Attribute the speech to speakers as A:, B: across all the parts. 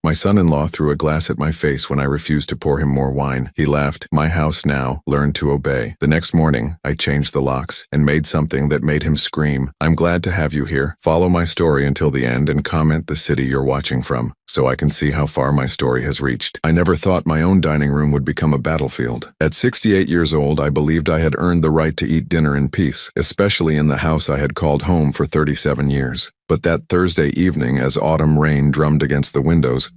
A: My son-in-law threw a glass at my face when I refused to pour him more wine. He laughed. My house now, learn to obey. The next morning, I changed the locks and made something that made him scream. I'm glad to have you here. Follow my story until the end and comment the city you're watching from, so I can see how far my story has reached. I never thought my own dining room would become a battlefield. At 68 years old, I believed I had earned the right to eat dinner in peace, especially in the house I had called home for 37 years. But that Thursday evening, as autumn rain drummed against the windows,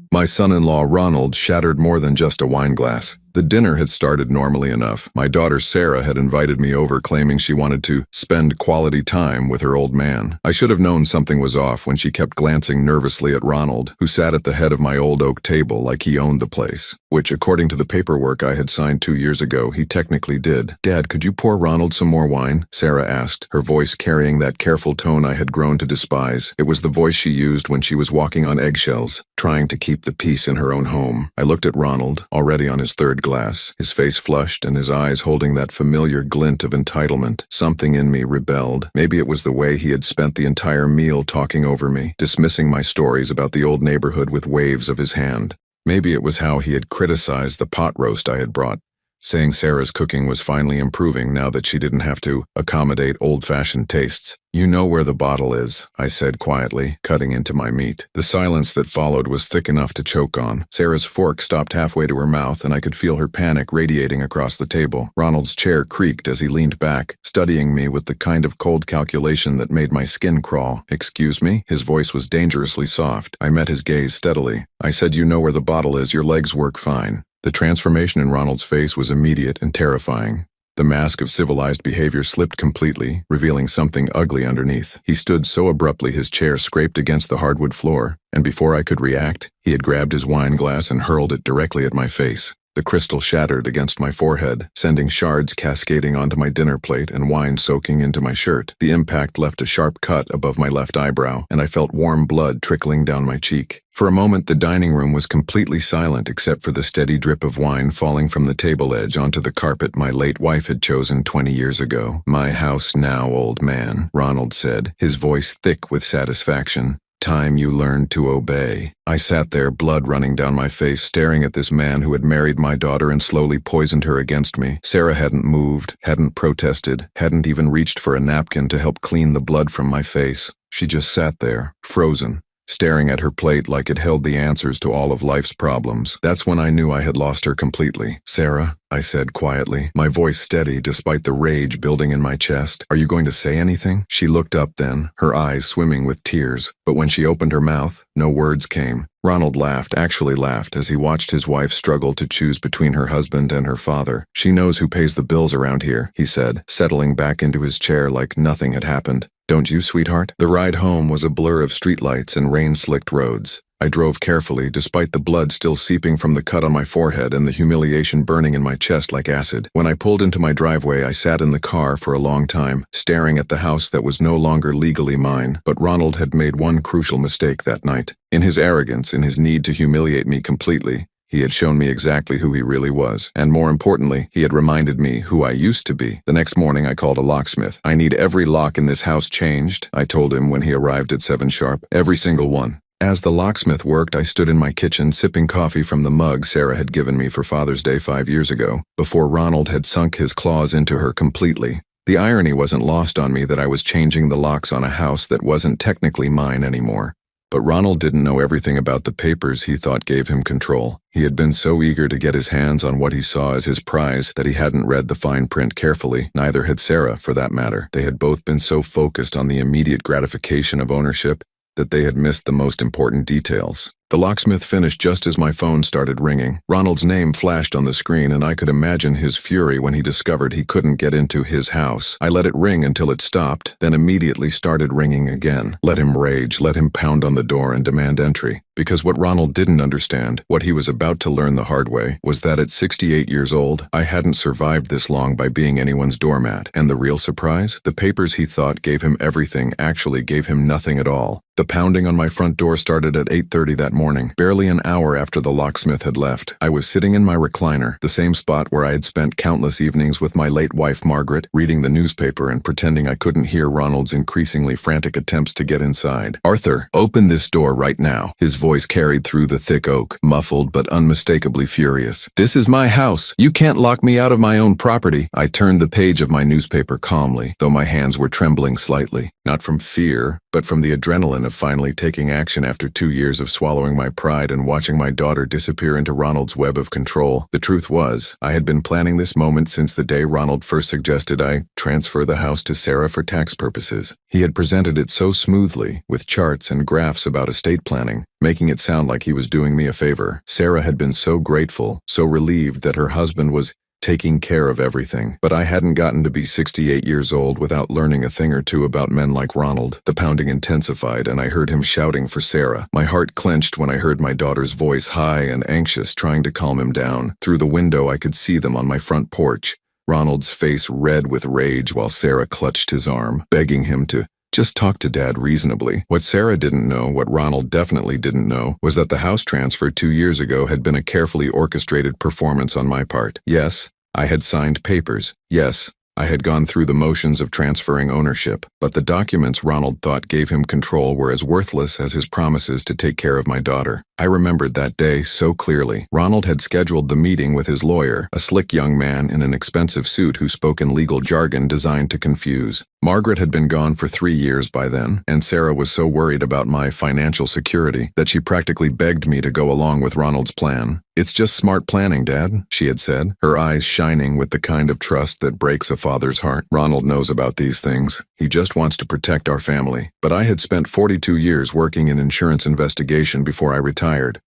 A: my son-in-law Ronald shattered more than just a wine glass. The dinner had started normally enough. My daughter Sarah had invited me over, claiming she wanted to spend quality time with her old man. I should have known something was off when she kept glancing nervously at Ronald, who sat at the head of my old oak table like he owned the place, which, according to the paperwork I had signed 2 years ago, he technically did. "Dad, could you pour Ronald some more wine?" Sarah asked, her voice carrying that careful tone I had grown to despise. It was the voice she used when she was walking on eggshells, trying to keep the peace in her own home. I looked at Ronald, already on his third glass, his face flushed and his eyes holding that familiar glint of entitlement. Something in me rebelled. Maybe it was the way he had spent the entire meal talking over me, dismissing my stories about the old neighborhood with waves of his hand. Maybe it was how he had criticized the pot roast I had brought, saying Sarah's cooking was finally improving now that she didn't have to accommodate old-fashioned tastes. "You know where the bottle is," I said quietly, cutting into my meat. The silence that followed was thick enough to choke on. Sarah's fork stopped halfway to her mouth, and I could feel her panic radiating across the table. Ronald's chair creaked as he leaned back, studying me with the kind of cold calculation that made my skin crawl. "Excuse me?" His voice was dangerously soft. I met his gaze steadily. "I said you know where the bottle is. Your legs work fine." The transformation in Ronald's face was immediate and terrifying. The mask of civilized behavior slipped completely, revealing something ugly underneath. He stood so abruptly his chair scraped against the hardwood floor, and before I could react, he had grabbed his wine glass and hurled it directly at my face. The crystal shattered against my forehead, sending shards cascading onto my dinner plate and wine soaking into my shirt. The impact left a sharp cut above my left eyebrow, and I felt warm blood trickling down my cheek. For a moment, the dining room was completely silent except for the steady drip of wine falling from the table edge onto the carpet my late wife had chosen 20 years ago. "My house now, old man," Ronald said, his voice thick with satisfaction. "Time you learned to obey." I sat there, blood running down my face, staring at this man who had married my daughter and slowly poisoned her against me. Sarah hadn't moved, hadn't protested, hadn't even reached for a napkin to help clean the blood from my face. She just sat there, frozen, staring at her plate like it held the answers to all of life's problems. That's when I knew I had lost her completely. "Sarah," I said quietly, my voice steady despite the rage building in my chest, "are you going to say anything?" She looked up then, her eyes swimming with tears, but when she opened her mouth, no words came. Ronald laughed, actually laughed, as he watched his wife struggle to choose between her husband and her father. "She knows who pays the bills around here," he said, settling back into his chair like nothing had happened. "Don't you, sweetheart?" The ride home was a blur of streetlights and rain-slicked roads. I drove carefully, despite the blood still seeping from the cut on my forehead and the humiliation burning in my chest like acid. When I pulled into my driveway, I sat in the car for a long time, staring at the house that was no longer legally mine. But Ronald had made one crucial mistake that night. In his arrogance, in his need to humiliate me completely, he had shown me exactly who he really was, and more importantly, he had reminded me who I used to be. The next morning I called a locksmith. "I need every lock in this house changed," I told him when he arrived at 7 sharp. "Every single one." As the locksmith worked, I stood in my kitchen sipping coffee from the mug Sarah had given me for Father's Day 5 years ago, before Ronald had sunk his claws into her completely. The irony wasn't lost on me that I was changing the locks on a house that wasn't technically mine anymore. But Ronald didn't know everything about the papers he thought gave him control. He had been so eager to get his hands on what he saw as his prize that he hadn't read the fine print carefully. Neither had Sarah, for that matter. They had both been so focused on the immediate gratification of ownership that they had missed the most important details. The locksmith finished just as my phone started ringing. Ronald's name flashed on the screen, and I could imagine his fury when he discovered he couldn't get into his house. I let it ring until it stopped, then immediately started ringing again. Let him rage, let him pound on the door and demand entry. Because what Ronald didn't understand, what he was about to learn the hard way, was that at 68 years old, I hadn't survived this long by being anyone's doormat. And the real surprise? The papers he thought gave him everything actually gave him nothing at all. The pounding on my front door started at 8:30 that morning, barely an hour after the locksmith had left. I was sitting in my recliner, the same spot where I had spent countless evenings with my late wife Margaret, reading the newspaper and pretending I couldn't hear Ronald's increasingly frantic attempts to get inside. "Arthur, open this door right now." His voice voice carried through the thick oak, muffled but unmistakably furious. "This is my house. You can't lock me out of my own property." I turned the page of my newspaper calmly, though my hands were trembling slightly, not from fear, but from the adrenaline of finally taking action after 2 years of swallowing my pride and watching my daughter disappear into Ronald's web of control. The truth was, I had been planning this moment since the day Ronald first suggested I transfer the house to Sarah for tax purposes. He had presented it so smoothly, with charts and graphs about estate planning, making it sound like he was doing me a favor. Sarah had been so grateful, so relieved that her husband was taking care of everything. But I hadn't gotten to be 68 years old without learning a thing or two about men like Ronald. The pounding intensified, and I heard him shouting for Sarah. My heart clenched when I heard my daughter's voice, high and anxious, trying to calm him down. Through the window I could see them on my front porch, Ronald's face red with rage while Sarah clutched his arm, begging him to just talk to Dad reasonably. What Sarah didn't know, what Ronald definitely didn't know, was that the house transfer 2 years ago had been a carefully orchestrated performance on my part. Yes, I had signed papers. Yes, I had gone through the motions of transferring ownership, but the documents Ronald thought gave him control were as worthless as his promises to take care of my daughter. I remembered that day so clearly. Ronald had scheduled the meeting with his lawyer, a slick young man in an expensive suit who spoke in legal jargon designed to confuse. Margaret had been gone for 3 years by then, and Sarah was so worried about my financial security that she practically begged me to go along with Ronald's plan. "It's just smart planning, Dad," she had said, her eyes shining with the kind of trust that breaks a father's heart. "Ronald knows about these things. He just wants to protect our family." But I had spent 42 years working in insurance investigation before I retired.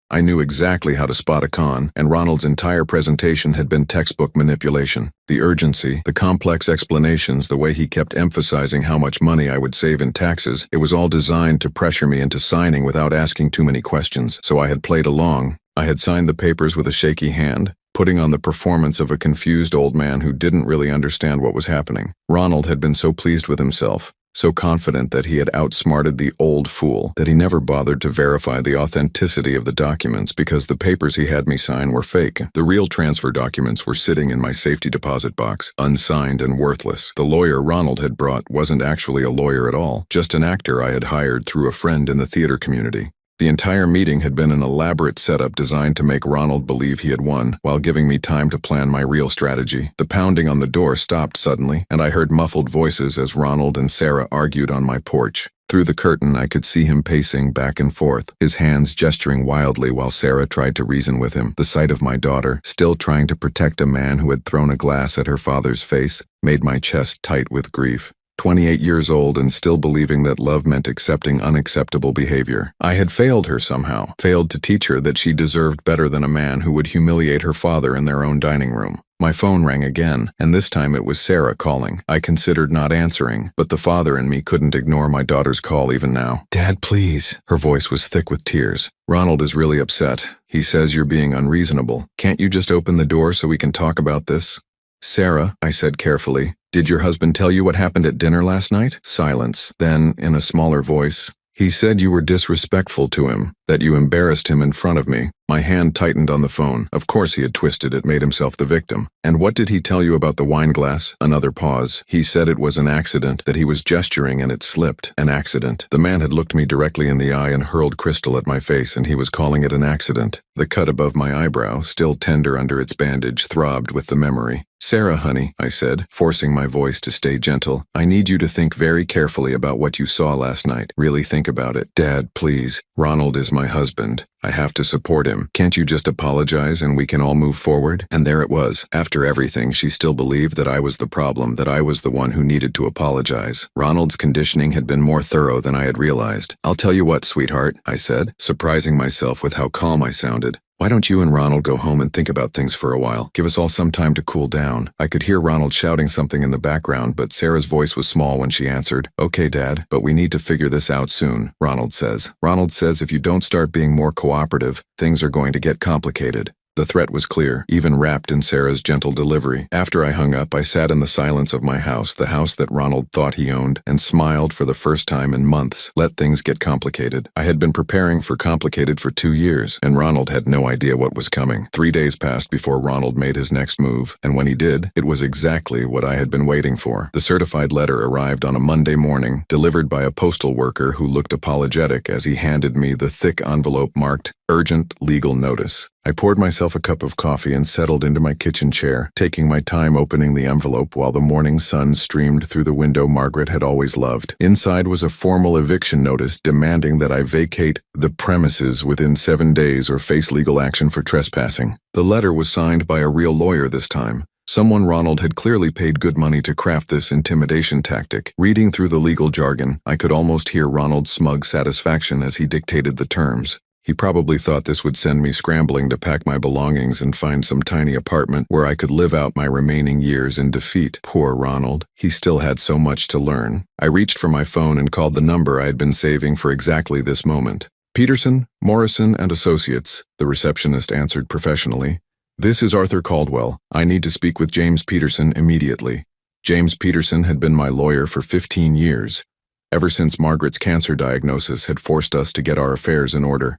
A: I knew exactly how to spot a con, and Ronald's entire presentation had been textbook manipulation. The urgency, the complex explanations, the way he kept emphasizing how much money I would save in taxes, it was all designed to pressure me into signing without asking too many questions. So I had played along. I had signed the papers with a shaky hand, putting on the performance of a confused old man who didn't really understand what was happening. Ronald had been so pleased with himself, so confident that he had outsmarted the old fool, that he never bothered to verify the authenticity of the documents because the papers he had me sign were fake. The real transfer documents were sitting in my safety deposit box, unsigned and worthless. The lawyer Ronald had brought wasn't actually a lawyer at all, just an actor I had hired through a friend in the theater community. The entire meeting had been an elaborate setup designed to make Ronald believe he had won, while giving me time to plan my real strategy. The pounding on the door stopped suddenly, and I heard muffled voices as Ronald and Sarah argued on my porch. Through the curtain, I could see him pacing back and forth, his hands gesturing wildly while Sarah tried to reason with him. The sight of my daughter, still trying to protect a man who had thrown a glass at her father's face, made my chest tight with grief. 28 years old and still believing that love meant accepting unacceptable behavior. I had failed her somehow, failed to teach her that she deserved better than a man who would humiliate her father in their own dining room. My phone rang again, and this time it was Sarah calling. I considered not answering, but the father in me couldn't ignore my daughter's call even now. "Dad, please." Her voice was thick with tears. "Ronald is really upset. He says you're being unreasonable. Can't you just open the door so we can talk about this?" "Sarah," I said carefully, "did your husband tell you what happened at dinner last night?" Silence. Then, in a smaller voice, "He said you were disrespectful to him, that you embarrassed him in front of me." My hand tightened on the phone. Of course he had twisted it, made himself the victim. "And what did he tell you about the wine glass?" Another pause. "He said it was an accident, that he was gesturing and it slipped. An accident." The man had looked me directly in the eye and hurled crystal at my face, and he was calling it an accident. The cut above my eyebrow, still tender under its bandage, throbbed with the memory. "Sarah, honey," I said, forcing my voice to stay gentle, "I need you to think very carefully about what you saw last night. Really think about it. Dad, please. Ronald is my husband. I have to support him. Can't you just apologize and we can all move forward?" And there it was. After everything, she still believed that I was the problem, that I was the one who needed to apologize. Ronald's conditioning had been more thorough than I had realized. "I'll tell you what, sweetheart," I said, surprising myself with how calm I sounded. "Why don't you and Ronald go home and think about things for a while? Give us all some time to cool down." I could hear Ronald shouting something in the background, but Sarah's voice was small when she answered. "Okay, Dad, but we need to figure this out soon," Ronald says. "Ronald says if you don't start being more cooperative, things are going to get complicated." The threat was clear, even wrapped in Sarah's gentle delivery. After I hung up, I sat in the silence of my house, the house that Ronald thought he owned, and smiled for the first time in months. Let things get complicated. I had been preparing for complicated for 2 years, and Ronald had no idea what was coming. 3 days passed before Ronald made his next move, and when he did, it was exactly what I had been waiting for. The certified letter arrived on a Monday morning, delivered by a postal worker who looked apologetic as he handed me the thick envelope marked Urgent Legal Notice. I poured myself a cup of coffee and settled into my kitchen chair, taking my time opening the envelope while the morning sun streamed through the window Margaret had always loved. Inside was a formal eviction notice demanding that I vacate the premises within 7 days or face legal action for trespassing. The letter was signed by a real lawyer this time. Someone Ronald had clearly paid good money to craft this intimidation tactic. Reading through the legal jargon, I could almost hear Ronald's smug satisfaction as he dictated the terms. He probably thought this would send me scrambling to pack my belongings and find some tiny apartment where I could live out my remaining years in defeat. Poor Ronald. He still had so much to learn. I reached for my phone and called the number I had been saving for exactly this moment. Peterson, Morrison and Associates, the receptionist answered professionally. This is Arthur Caldwell. I need to speak with James Peterson immediately. James Peterson had been my lawyer for 15 years, ever since Margaret's cancer diagnosis had forced us to get our affairs in order.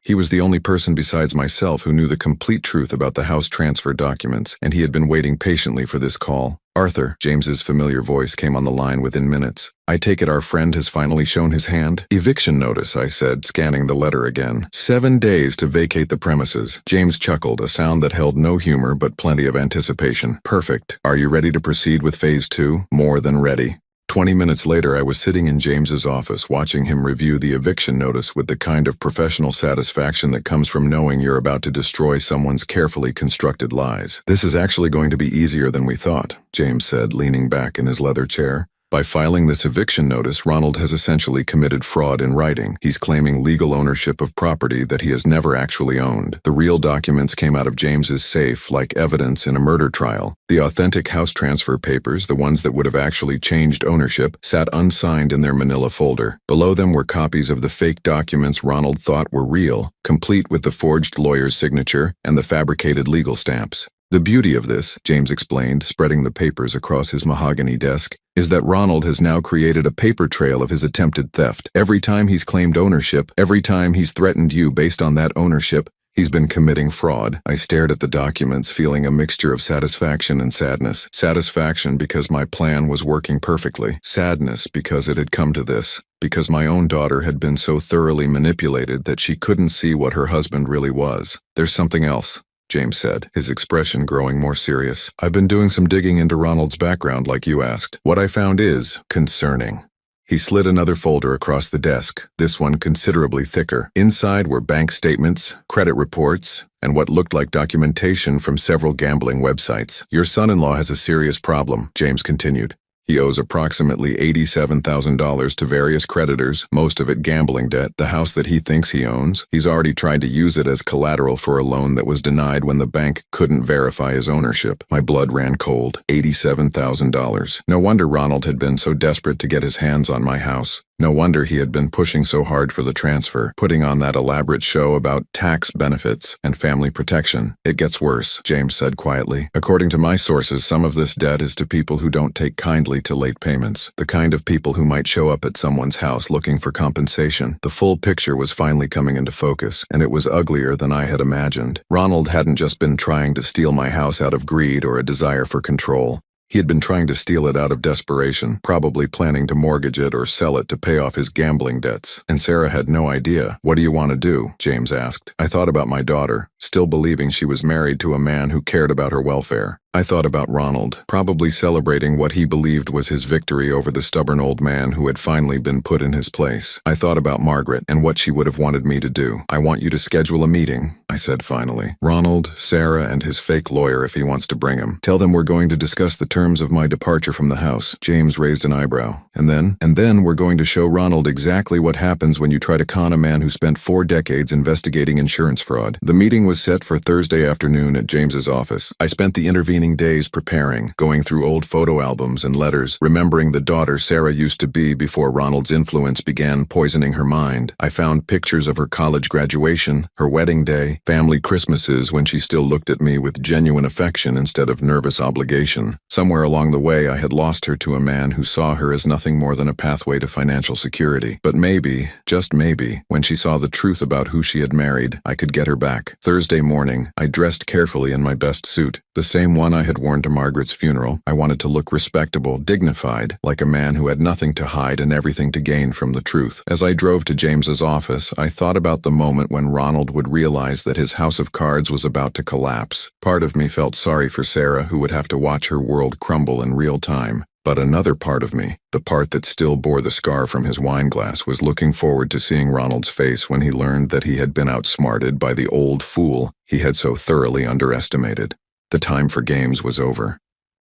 A: He was the only person besides myself who knew the complete truth about the house transfer documents, and he had been waiting patiently for this call. Arthur, James's familiar voice came on the line within minutes. I take it our friend has finally shown his hand? Eviction notice, I said, scanning the letter again. 7 days to vacate the premises. James chuckled, a sound that held no humor but plenty of anticipation. Perfect. Are you ready to proceed with phase 2? More than ready. 20 minutes later, I was sitting in James's office watching him review the eviction notice with the kind of professional satisfaction that comes from knowing you're about to destroy someone's carefully constructed lies. This is actually going to be easier than we thought, James said, leaning back in his leather chair. By filing this eviction notice, Ronald has essentially committed fraud in writing. He's claiming legal ownership of property that he has never actually owned. The real documents came out of James's safe like evidence in a murder trial. The authentic house transfer papers, the ones that would have actually changed ownership, sat unsigned in their manila folder. Below them were copies of the fake documents Ronald thought were real, complete with the forged lawyer's signature and the fabricated legal stamps. The beauty of this, James explained, spreading the papers across his mahogany desk, is that Ronald has now created a paper trail of his attempted theft. Every time he's claimed ownership, every time he's threatened you based on that ownership, he's been committing fraud. I stared at the documents, feeling a mixture of satisfaction and sadness. Satisfaction because my plan was working perfectly. Sadness because it had come to this. Because my own daughter had been so thoroughly manipulated that she couldn't see what her husband really was. There's something else, James said, his expression growing more serious. I've been doing some digging into Ronald's background like you asked. What I found is concerning. He slid another folder across the desk, this one considerably thicker. Inside were bank statements, credit reports, and what looked like documentation from several gambling websites. Your son-in-law has a serious problem, James continued. He owes approximately $87,000 to various creditors, most of it gambling debt, the house that he thinks he owns. He's already tried to use it as collateral for a loan that was denied when the bank couldn't verify his ownership. My blood ran cold. $87,000. No wonder Ronald had been so desperate to get his hands on my house. No wonder he had been pushing so hard for the transfer, putting on that elaborate show about tax benefits and family protection. It gets worse, James said quietly. According to my sources, some of this debt is to people who don't take kindly to late payments, the kind of people who might show up at someone's house looking for compensation. The full picture was finally coming into focus, and it was uglier than I had imagined. Ronald hadn't just been trying to steal my house out of greed or a desire for control. He had been trying to steal it out of desperation, probably planning to mortgage it or sell it to pay off his gambling debts. And Sarah had no idea. What do you want to do? James asked. I thought about my daughter, still believing she was married to a man who cared about her welfare. I thought about Ronald, probably celebrating what he believed was his victory over the stubborn old man who had finally been put in his place. I thought about Margaret and what she would have wanted me to do. I want you to schedule a meeting, I said finally. Ronald, Sarah, and his fake lawyer if he wants to bring him. Tell them we're going to discuss the terms of my departure from the house. James raised an eyebrow. And then we're going to show Ronald exactly what happens when you try to con a man who spent 4 decades investigating insurance fraud. The meeting was set for Thursday afternoon at James's office. I spent the intervening days preparing, going through old photo albums and letters, remembering the daughter Sarah used to be before Ronald's influence began poisoning her mind. I found pictures of her college graduation, her wedding day, family Christmases when she still looked at me with genuine affection instead of nervous obligation. Somewhere along the way, I had lost her to a man who saw her as nothing more than a pathway to financial security. But maybe, just maybe, when she saw the truth about who she had married, I could get her back. Thursday morning, I dressed carefully in my best suit, the same one I had worn to Margaret's funeral. I wanted to look respectable, dignified, like a man who had nothing to hide and everything to gain from the truth. As I drove to James's office, I thought about the moment when Ronald would realize that his house of cards was about to collapse. Part of me felt sorry for Sarah, who would have to watch her world crumble in real time. But another part of me, the part that still bore the scar from his wine glass, was looking forward to seeing Ronald's face when he learned that he had been outsmarted by the old fool he had so thoroughly underestimated. The time for games was over.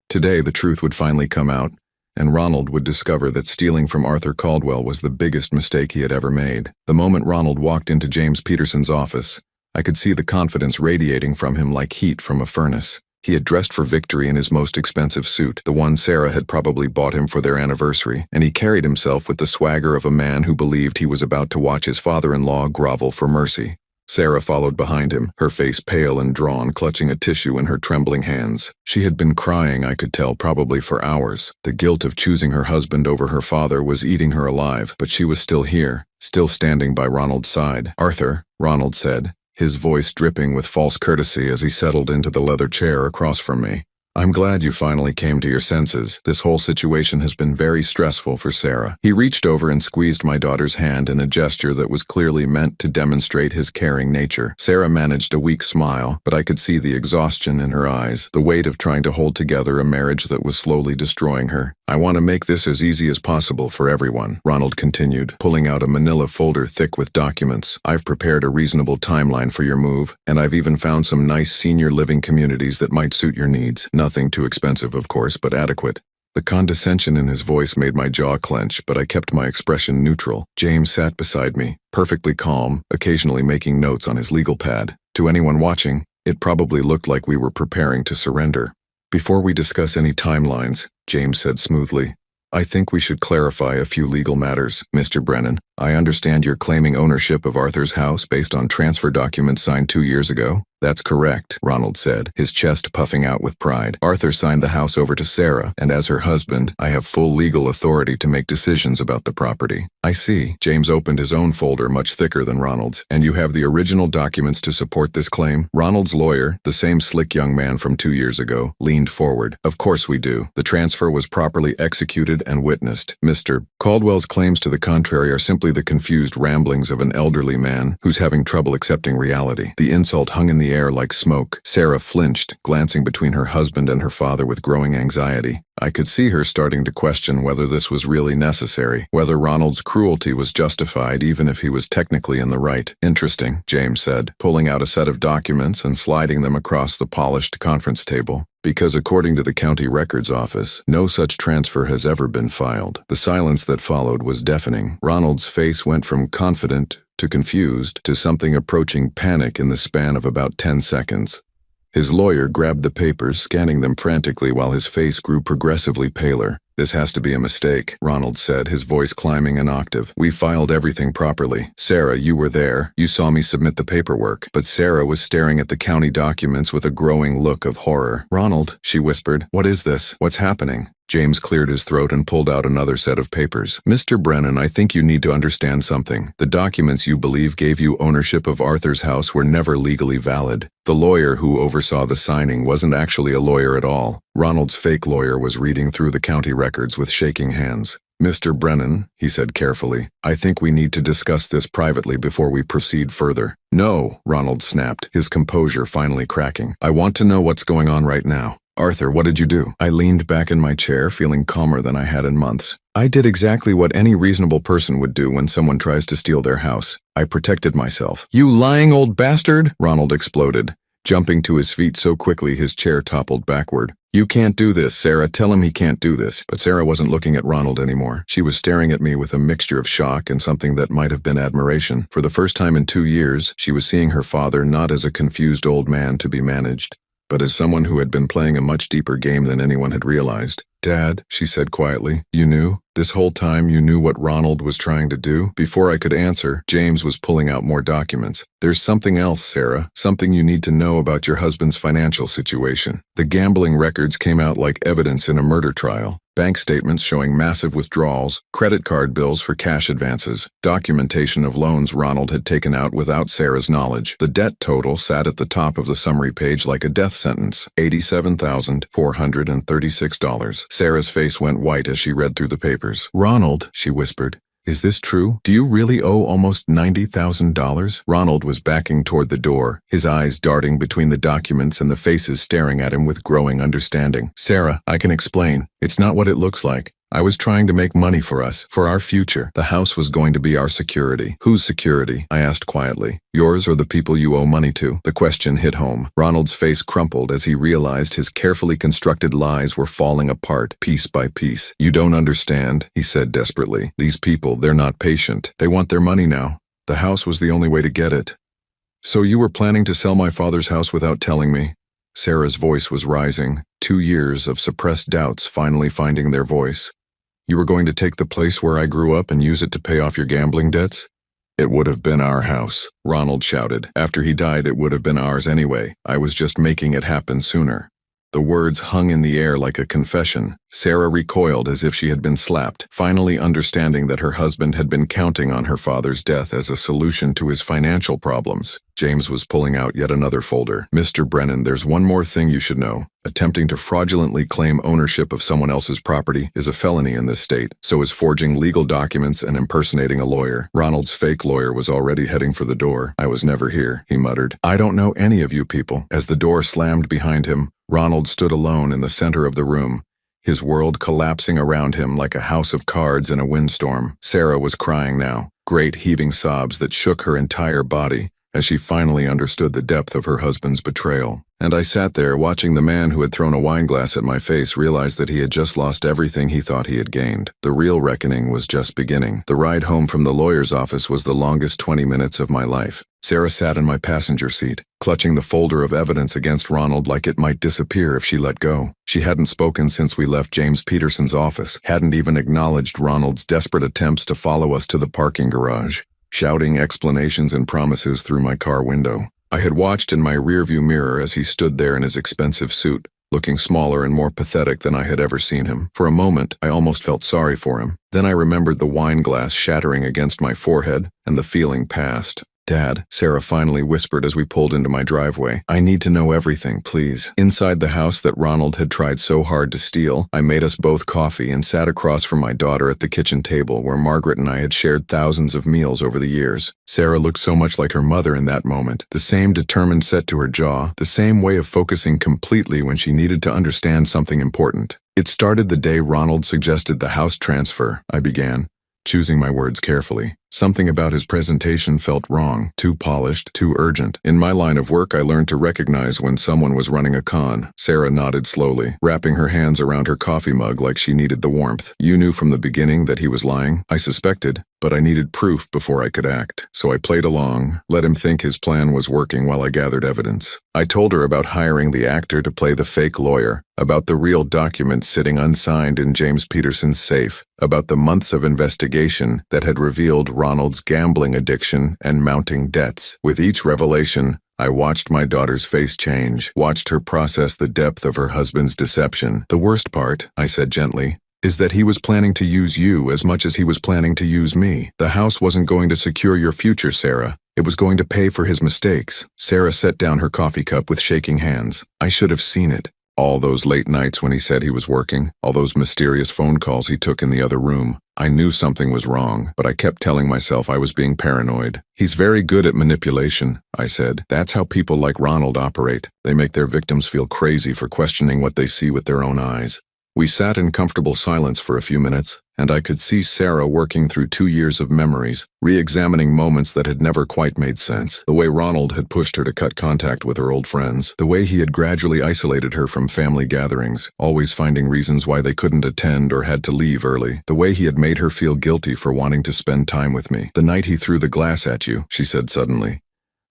A: Today the truth would finally come out, and Ronald would discover that stealing from Arthur Caldwell was the biggest mistake he had ever made. The moment Ronald walked into James Peterson's office, I could see the confidence radiating from him like heat from a furnace. He had dressed for victory in his most expensive suit, the one Sarah had probably bought him for their anniversary, and he carried himself with the swagger of a man who believed he was about to watch his father-in-law grovel for mercy. Sarah followed behind him, her face pale and drawn, clutching a tissue in her trembling hands. She had been crying, I could tell, probably for hours. The guilt of choosing her husband over her father was eating her alive, but she was still here, still standing by Ronald's side. "Arthur," Ronald said, his voice dripping with false courtesy as he settled into the leather chair across from me. "I'm glad you finally came to your senses. This whole situation has been very stressful for Sarah." He reached over and squeezed my daughter's hand in a gesture that was clearly meant to demonstrate his caring nature. Sarah managed a weak smile, but I could see the exhaustion in her eyes, the weight of trying to hold together a marriage that was slowly destroying her. "I want to make this as easy as possible for everyone," Ronald continued, pulling out a manila folder thick with documents. "I've prepared a reasonable timeline for your move, and I've even found some nice senior living communities that might suit your needs. Nothing too expensive, of course, but adequate." The condescension in his voice made my jaw clench, but I kept my expression neutral. James sat beside me, perfectly calm, occasionally making notes on his legal pad. To anyone watching, it probably looked like we were preparing to surrender. "Before we discuss any timelines," James said smoothly, "I think we should clarify a few legal matters. Mr. Brennan, I understand you're claiming ownership of Arthur's house based on transfer documents signed 2 years ago?" "That's correct," Ronald said, his chest puffing out with pride. "Arthur signed the house over to Sarah, and as her husband, I have full legal authority to make decisions about the property." "I see." James opened his own folder, much thicker than Ronald's. "And you have the original documents to support this claim?" Ronald's lawyer, the same slick young man from 2 years ago, leaned forward. "Of course we do. The transfer was properly executed and witnessed. Mr. Caldwell's claims to the contrary are simply the confused ramblings of an elderly man who's having trouble accepting reality." The insult hung in the air like smoke. Sarah flinched, glancing between her husband and her father with growing anxiety. I could see her starting to question whether this was really necessary, whether Ronald's cruelty was justified even if he was technically in the right. "Interesting," James said, pulling out a set of documents and sliding them across the polished conference table. "Because according to the county records office, no such transfer has ever been filed." The silence that followed was deafening. Ronald's face went from confident to confused to something approaching panic in the span of about 10 seconds. His lawyer grabbed the papers, scanning them frantically while his face grew progressively paler. "This has to be a mistake," Ronald said, his voice climbing an octave. "We filed everything properly. Sarah, you were there. You saw me submit the paperwork." But Sarah was staring at the county documents with a growing look of horror. "Ronald," she whispered, "what is this? What's happening?" James cleared his throat and pulled out another set of papers. "Mr. Brennan, I think you need to understand something. The documents you believe gave you ownership of Arthur's house were never legally valid. The lawyer who oversaw the signing wasn't actually a lawyer at all." Ronald's fake lawyer was reading through the county records with shaking hands. "Mr. Brennan," he said carefully, "I think we need to discuss this privately before we proceed further." "No," Ronald snapped, his composure finally cracking. "I want to know what's going on right now. Arthur, what did you do?" I leaned back in my chair, feeling calmer than I had in months. "I did exactly what any reasonable person would do when someone tries to steal their house. I protected myself." "You lying old bastard!" Ronald exploded, jumping to his feet so quickly his chair toppled backward. "You can't do this, Sarah. Tell him he can't do this." But Sarah wasn't looking at Ronald anymore. She was staring at me with a mixture of shock and something that might have been admiration. For the first time in 2 years, she was seeing her father not as a confused old man to be managed, but as someone who had been playing a much deeper game than anyone had realized. Dad, she said quietly, you knew? This whole time you knew what Ronald was trying to do? Before I could answer, James was pulling out more documents. There's something else, Sarah. Something you need to know about your husband's financial situation. The gambling records came out like evidence in a murder trial. Bank statements showing massive withdrawals, credit card bills for cash advances, documentation of loans Ronald had taken out without Sarah's knowledge. The debt total sat at the top of the summary page like a death sentence, $87,436. Sarah's face went white as she read through the papers. Ronald, she whispered. Is this true? Do you really owe almost $90,000? Ronald was backing toward the door, his eyes darting between the documents and the faces staring at him with growing understanding. Sarah, I can explain. It's not what it looks like. I was trying to make money for us, for our future. The house was going to be our security. Whose security? I asked quietly. Yours or the people you owe money to? The question hit home. Ronald's face crumpled as he realized his carefully constructed lies were falling apart, piece by piece. You don't understand, he said desperately. These people, they're not patient. They want their money now. The house was the only way to get it. So you were planning to sell my father's house without telling me? Sarah's voice was rising, 2 years of suppressed doubts finally finding their voice. You were going to take the place where I grew up and use it to pay off your gambling debts? It would have been our house, Ronald shouted. After he died, it would have been ours anyway. I was just making it happen sooner. The words hung in the air like a confession. Sarah recoiled as if she had been slapped, finally understanding that her husband had been counting on her father's death as a solution to his financial problems. James was pulling out yet another folder. Mr. Brennan, there's one more thing you should know. Attempting to fraudulently claim ownership of someone else's property is a felony in this state. So is forging legal documents and impersonating a lawyer. Ronald's fake lawyer was already heading for the door. I was never here, he muttered. I don't know any of you people. As the door slammed behind him, Ronald stood alone in the center of the room, his world collapsing around him like a house of cards in a windstorm. Sarah was crying now, great heaving sobs that shook her entire body as she finally understood the depth of her husband's betrayal. And I sat there watching the man who had thrown a wine glass at my face realize that he had just lost everything he thought he had gained. The real reckoning was just beginning. The ride home from the lawyer's office was the longest 20 minutes of my life. Sarah sat in my passenger seat, clutching the folder of evidence against Ronald like it might disappear if she let go. She hadn't spoken since we left James Peterson's office, hadn't even acknowledged Ronald's desperate attempts to follow us to the parking garage, shouting explanations and promises through my car window. I had watched in my rearview mirror as he stood there in his expensive suit, looking smaller and more pathetic than I had ever seen him. For a moment, I almost felt sorry for him. Then I remembered the wine glass shattering against my forehead, and the feeling passed. Dad, Sarah finally whispered as we pulled into my driveway. I need to know everything, please. Inside the house that Ronald had tried so hard to steal, I made us both coffee and sat across from my daughter at the kitchen table where Margaret and I had shared thousands of meals over the years. Sarah looked so much like her mother in that moment, the same determined set to her jaw, the same way of focusing completely when she needed to understand something important. It started the day Ronald suggested the house transfer, I began, choosing my words carefully. Something about his presentation felt wrong, too polished, too urgent. In my line of work, I learned to recognize when someone was running a con. Sarah nodded slowly, wrapping her hands around her coffee mug like she needed the warmth. You knew from the beginning that he was lying? I suspected, but I needed proof before I could act. So I played along, let him think his plan was working while I gathered evidence. I told her about hiring the actor to play the fake lawyer, about the real documents sitting unsigned in James Peterson's safe, about the months of investigation that had revealed Ronald's gambling addiction and mounting debts. With each revelation, I watched my daughter's face change, watched her process the depth of her husband's deception. The worst part, I said gently, is that he was planning to use you as much as he was planning to use me. The house wasn't going to secure your future, Sarah. It was going to pay for his mistakes. Sarah set down her coffee cup with shaking hands. I should have seen it. All those late nights when he said he was working, all those mysterious phone calls he took in the other room. I knew something was wrong, but I kept telling myself I was being paranoid. He's very good at manipulation, I said. That's how people like Ronald operate. They make their victims feel crazy for questioning what they see with their own eyes. We sat in comfortable silence for a few minutes, and I could see Sarah working through 2 years of memories, re-examining moments that had never quite made sense. The way Ronald had pushed her to cut contact with her old friends, the way he had gradually isolated her from family gatherings, always finding reasons why they couldn't attend or had to leave early, the way he had made her feel guilty for wanting to spend time with me. The night he threw the glass at you, she said suddenly.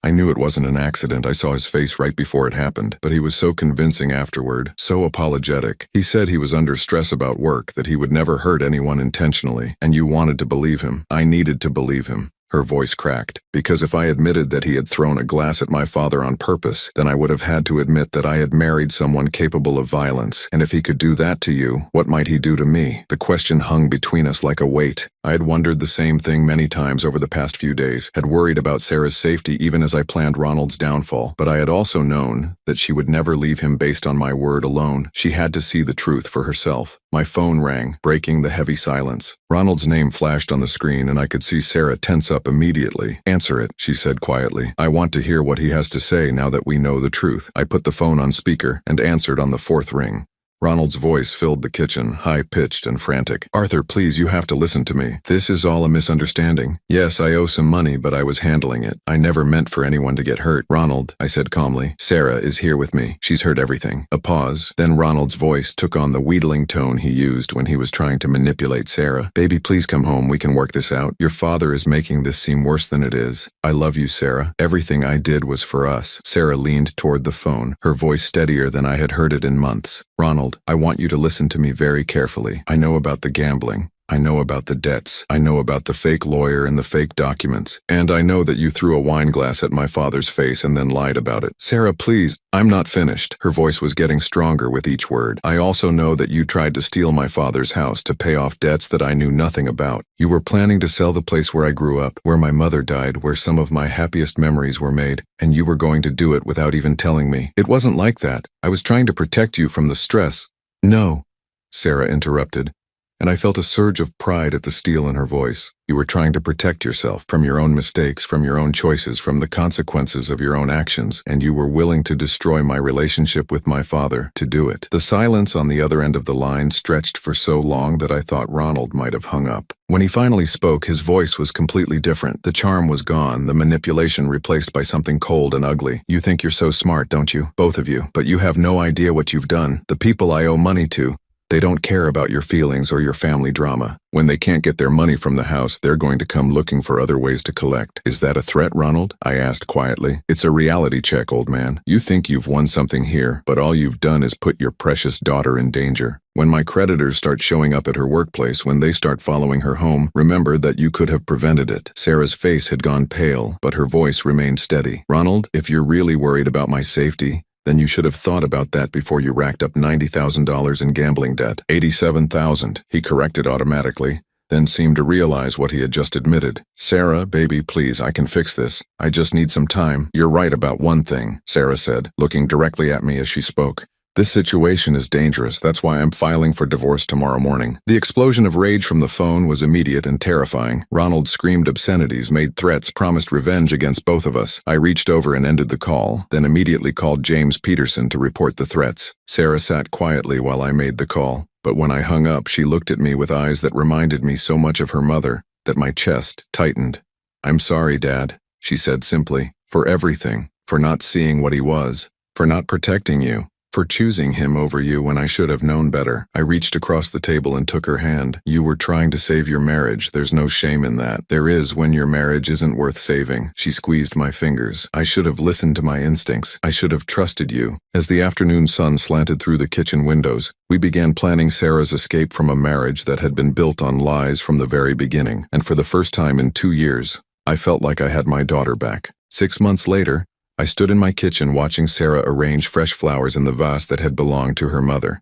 A: I knew it wasn't an accident. I saw his face right before it happened, but he was so convincing afterward, so apologetic. He said he was under stress about work, that he would never hurt anyone intentionally, and you wanted to believe him. I needed to believe him. Her voice cracked, because if I admitted that he had thrown a glass at my father on purpose, then I would have had to admit that I had married someone capable of violence. And if he could do that to you, what might he do to me? The question hung between us like a weight. I had wondered the same thing many times over the past few days, had worried about Sarah's safety even as I planned Ronald's downfall, but I had also known that she would never leave him based on my word alone. She had to see the truth for herself. My phone rang, breaking the heavy silence. Ronald's name flashed on the screen and I could see Sarah tense up immediately. "Answer it," she said quietly. "I want to hear what he has to say now that we know the truth." I put the phone on speaker and answered on the fourth ring. Ronald's voice filled the kitchen, high-pitched and frantic. "Arthur, please, you have to listen to me. This is all a misunderstanding. Yes, I owe some money, but I was handling it. I never meant for anyone to get hurt." "Ronald," I said calmly, "Sarah is here with me. She's heard everything." A pause. Then Ronald's voice took on the wheedling tone he used when he was trying to manipulate Sarah. "Baby, please come home. We can work this out. Your father is making this seem worse than it is. I love you, Sarah. Everything I did was for us." Sarah leaned toward the phone, her voice steadier than I had heard it in months. "Ronald, I want you to listen to me very carefully. I know about the gambling. I know about the debts. I know about the fake lawyer and the fake documents. And I know that you threw a wine glass at my father's face and then lied about it." "Sarah, please." "I'm not finished." Her voice was getting stronger with each word. "I also know that you tried to steal my father's house to pay off debts that I knew nothing about. You were planning to sell the place where I grew up, where my mother died, where some of my happiest memories were made, and you were going to do it without even telling me. It wasn't like that. I was trying to protect you from the stress." "No," Sarah interrupted, and I felt a surge of pride at the steel in her voice. "You were trying to protect yourself from your own mistakes, from your own choices, from the consequences of your own actions, and you were willing to destroy my relationship with my father to do it." The silence on the other end of the line stretched for so long that I thought Ronald might have hung up. When he finally spoke, his voice was completely different. The charm was gone, the manipulation replaced by something cold and ugly. "You think you're so smart, don't you? Both of you. But you have no idea what you've done. The people I owe money to, they don't care about your feelings or your family drama. When they can't get their money from the house, they're going to come looking for other ways to collect." "Is that a threat, Ronald?" I asked quietly. "It's a reality check, old man. You think you've won something here, but all you've done is put your precious daughter in danger. When my creditors start showing up at her workplace, when they start following her home, remember that you could have prevented it." Sarah's face had gone pale, but her voice remained steady. "Ronald, if you're really worried about my safety, then you should have thought about that before you racked up $90,000 in gambling debt." "87,000, he corrected automatically, then seemed to realize what he had just admitted. "Sarah, baby, please, I can fix this. I just need some time." "You're right about one thing," Sarah said, looking directly at me as she spoke. "This situation is dangerous. That's why I'm filing for divorce tomorrow morning." The explosion of rage from the phone was immediate and terrifying. Ronald screamed obscenities, made threats, promised revenge against both of us. I reached over and ended the call, then immediately called James Peterson to report the threats. Sarah sat quietly while I made the call, but when I hung up, she looked at me with eyes that reminded me so much of her mother that my chest tightened. "I'm sorry, Dad," she said simply, "for everything, for not seeing what he was, for not protecting you, for choosing him over you when I should have known better." I reached across the table and took her hand. "You were trying to save your marriage. There's no shame in that. There is when your marriage isn't worth saving." She squeezed my fingers. "I should have listened to my instincts. I should have trusted you." As the afternoon sun slanted through the kitchen windows, we began planning Sarah's escape from a marriage that had been built on lies from the very beginning. And for the first time in 2 years, I felt like I had my daughter back. 6 months later, I stood in my kitchen watching Sarah arrange fresh flowers in the vase that had belonged to her mother.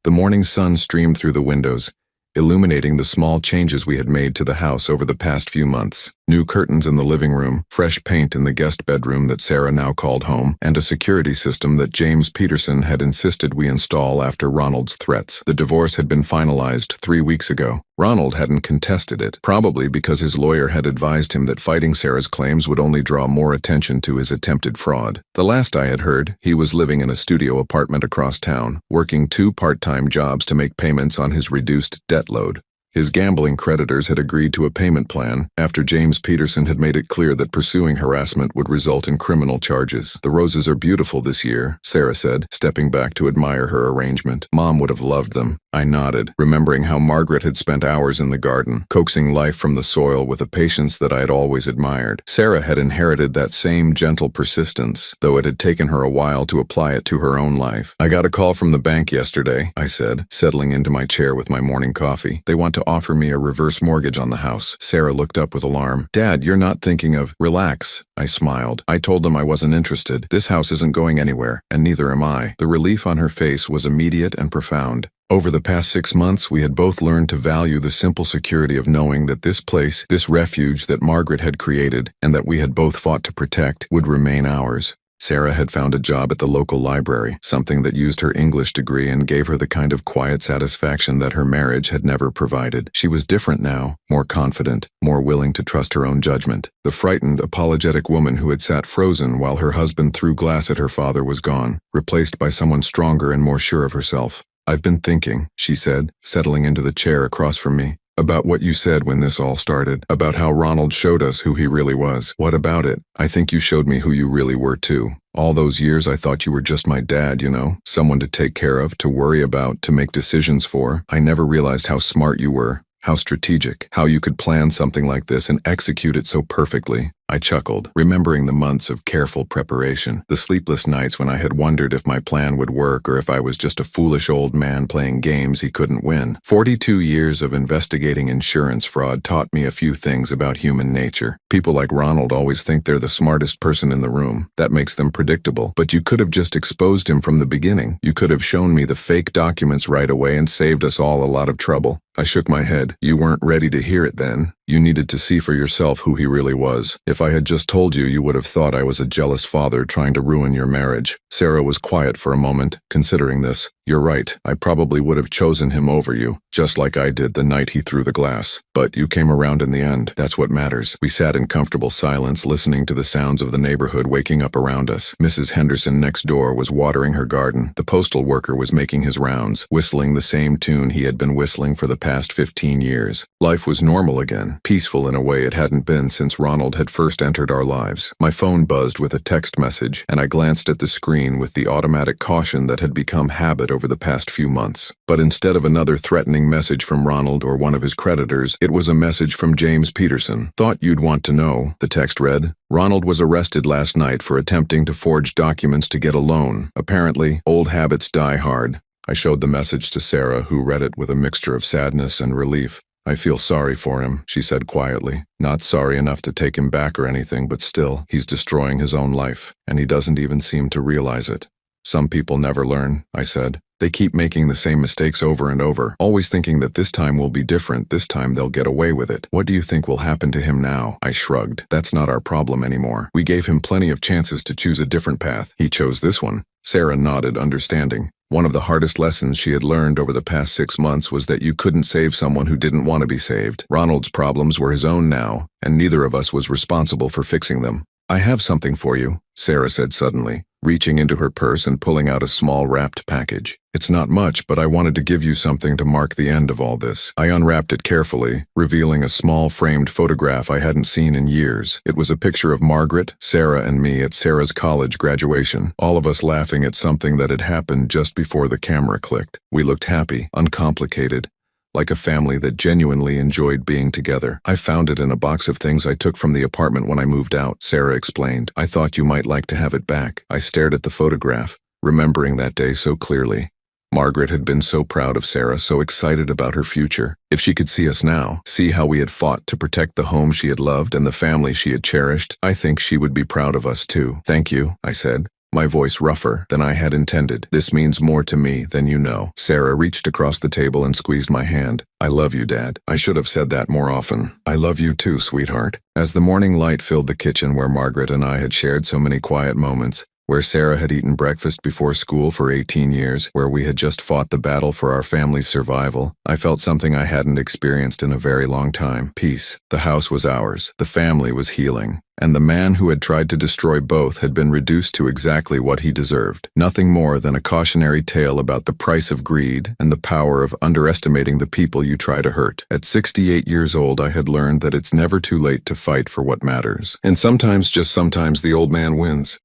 A: The morning sun streamed through the windows, illuminating the small changes we had made to the house over the past few months. New curtains in the living room, fresh paint in the guest bedroom that Sarah now called home, and a security system that James Peterson had insisted we install after Ronald's threats. The divorce had been finalized 3 weeks ago. Ronald hadn't contested it, probably because his lawyer had advised him that fighting Sarah's claims would only draw more attention to his attempted fraud. The last I had heard, he was living in a studio apartment across town, working 2 part-time jobs to make payments on his reduced debt load. His gambling creditors had agreed to a payment plan after James Peterson had made it clear that pursuing harassment would result in criminal charges. "The roses are beautiful this year," Sarah said, stepping back to admire her arrangement. "Mom would have loved them." I nodded, remembering how Margaret had spent hours in the garden, coaxing life from the soil with a patience that I had always admired. Sarah had inherited that same gentle persistence, though it had taken her a while to apply it to her own life. I got a call from the bank yesterday, I said, settling into my chair with my morning coffee. They want to offer me a reverse mortgage on the house. Sarah looked up with alarm. Dad, you're not thinking of— Relax, I smiled. I told them I wasn't interested. This house isn't going anywhere, and neither am I. The relief on her face was immediate and profound. Over the past 6 months, we had both learned to value the simple security of knowing that this place, this refuge that Margaret had created, and that we had both fought to protect, would remain ours. Sarah had found a job at the local library, something that used her English degree and gave her the kind of quiet satisfaction that her marriage had never provided. She was different now, more confident, more willing to trust her own judgment. The frightened, apologetic woman who had sat frozen while her husband threw glass at her father was gone, replaced by someone stronger and more sure of herself. I've been thinking, she said, settling into the chair across from me, about what you said when this all started, about how Ronald showed us who he really was. What about it? I think you showed me who you really were too. All those years I thought you were just my dad, you know, someone to take care of, to worry about, to make decisions for. I never realized how smart you were, how strategic, how you could plan something like this and execute it so perfectly. I chuckled, remembering the months of careful preparation, the sleepless nights when I had wondered if my plan would work or if I was just a foolish old man playing games he couldn't win. 42 years of investigating insurance fraud taught me a few things about human nature. People like Ronald always think they're the smartest person in the room. That makes them predictable. But you could have just exposed him from the beginning. You could have shown me the fake documents right away and saved us all a lot of trouble. I shook my head. You weren't ready to hear it then. You needed to see for yourself who he really was. If I had just told you, you would have thought I was a jealous father trying to ruin your marriage. Sarah was quiet for a moment, considering this. You're right. I probably would have chosen him over you, just like I did the night he threw the glass. But you came around in the end. That's what matters. We sat in comfortable silence, listening to the sounds of the neighborhood waking up around us. Mrs. Henderson next door was watering her garden. The postal worker was making his rounds, whistling the same tune he had been whistling for the past 15 years. Life was normal again, peaceful in a way it hadn't been since Ronald had first entered our lives. My phone buzzed with a text message, and I glanced at the screen with the automatic caution that had become habit over the past few months. But instead of another threatening message from Ronald or one of his creditors, it was a message from James Peterson. Thought you'd want to know, the text read. Ronald was arrested last night for attempting to forge documents to get a loan. Apparently, old habits die hard. I showed the message to Sarah, who read it with a mixture of sadness and relief. I feel sorry for him, she said quietly. Not sorry enough to take him back or anything, but still, he's destroying his own life, and he doesn't even seem to realize it. Some people never learn, I said. They keep making the same mistakes over and over, always thinking that this time will be different, this time they'll get away with it. What do you think will happen to him now? I shrugged. That's not our problem anymore. We gave him plenty of chances to choose a different path. He chose this one. Sarah nodded, understanding. One of the hardest lessons she had learned over the past 6 months was that you couldn't save someone who didn't want to be saved. Ronald's problems were his own now, and neither of us was responsible for fixing them. I have something for you, Sarah said suddenly, reaching into her purse and pulling out a small wrapped package. It's not much, but I wanted to give you something to mark the end of all this. I unwrapped it carefully, revealing a small framed photograph I hadn't seen in years. It was a picture of Margaret, Sarah, and me at Sarah's college graduation, all of us laughing at something that had happened just before the camera clicked. We looked happy, uncomplicated, like a family that genuinely enjoyed being together. I found it in a box of things I took from the apartment when I moved out, Sarah explained. I thought you might like to have it back. I stared at the photograph, remembering that day so clearly. Margaret had been so proud of Sarah, so excited about her future. If she could see us now, see how we had fought to protect the home she had loved and the family she had cherished, I think she would be proud of us too. Thank you, I said, my voice rougher than I had intended. This means more to me than you know. Sarah reached across the table and squeezed my hand. I love you, Dad. I should have said that more often. I love you too, sweetheart. As the morning light filled the kitchen where Margaret and I had shared so many quiet moments, where Sarah had eaten breakfast before school for 18 years, where we had just fought the battle for our family's survival, I felt something I hadn't experienced in a very long time. Peace. The house was ours. The family was healing. And the man who had tried to destroy both had been reduced to exactly what he deserved. Nothing more than a cautionary tale about the price of greed and the power of underestimating the people you try to hurt. At 68 years old, I had learned that it's never too late to fight for what matters. And sometimes, just sometimes, the old man wins.